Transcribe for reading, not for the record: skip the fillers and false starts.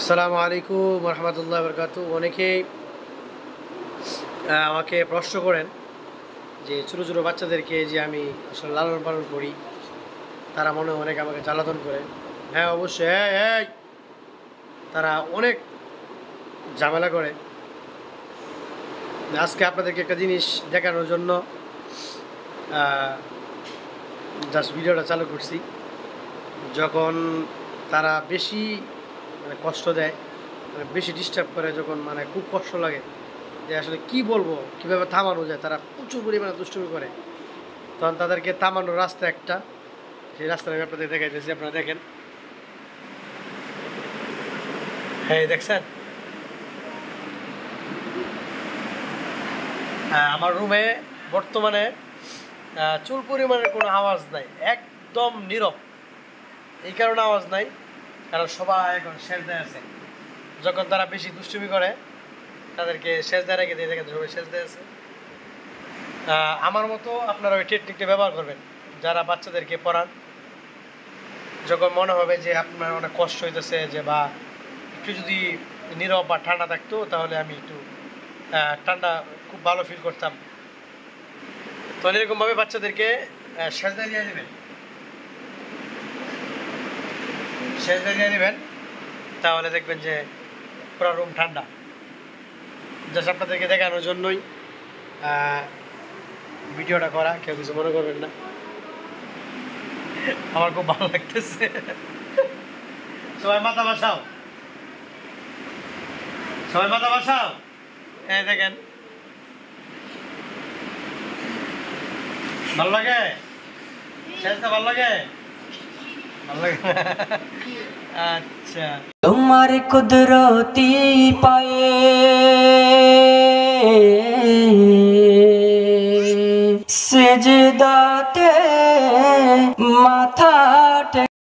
আসসালামু আলাইকুম রহমতুল্লাহ বরকাতু। অনেকেই আমাকে প্রশ্ন করেন যে ছোটো ছোটো বাচ্চাদেরকে যে আমি আসলে লালন পালন করি, তারা মনে হয় অনেক আমাকে জ্বালাতন করে। হ্যাঁ, অবশ্যই। হ্যাঁ, হ্যাঁ, তারা অনেক ঝামেলা করে। আজকে আপনাদেরকে একটা জিনিস দেখানোর জন্য জাস্ট ভিডিওটা চালু করছি। যখন তারা বেশি কষ্ট দেয়, বেশি ডিস্টার্ব করে, যখন খুব কষ্ট লাগে যে আসলে কি বলবো, কিভাবে থামানো যায়, তারা প্রচুর পরিমাণে দুষ্টুমি করে, তখন তাদেরকে থামানোর রাস্তা একটা, সেই রাস্তাটা আমি আপনাদের দেখাইতেছি। আপনারা দেখেন, হ্যাঁ দেখছেন, আমার রুমে বর্তমানে চুল পরিমাণের কোনো আওয়াজ নাই, একদম নীরব। এই কারণে আওয়াজ নাই কারণ সবাই এখন সেজদায় আছে। যখন তারা বেশি দুষ্টুমি করে তাদেরকে সেজদায় রেখে দিয়ে, দেখেন সবাই সেজদায় আছে। আমার মতো আপনারা ওই টেকনিকটা ব্যবহার করবেন যারা বাচ্চাদেরকে পড়ান। যখন মনে হবে যে আপনার অনেক কষ্ট হইতেছে, যে বা একটু যদি নীরব বা ঠান্ডা থাকতো, তাহলে আমি একটু ঠান্ডা খুব ভালো ফিল করতাম। তাহলে এরকমভাবে বাচ্চাদেরকে সেজদায় নিয়ে নেবেন, সেজদায় নিয়ে নেবেন, তাহলে দেখবেন যে পুরো রুম ঠান্ডা। জাস্ট আপনাদেরকে দেখানোর জন্যই ভিডিওটা করা, কেউ কিছু মনে করবেন না। আমার খুব ভালো লাগতেছে। সবাই মাথা বসাও, সবাই মাথা বসাও। এই দেখেন, ভালো লাগে, সেজদা ভালো লাগে, ভালো লাগে। আচ্ছা, তোমার কুদরতি পায়ে সেজদাতে মাথা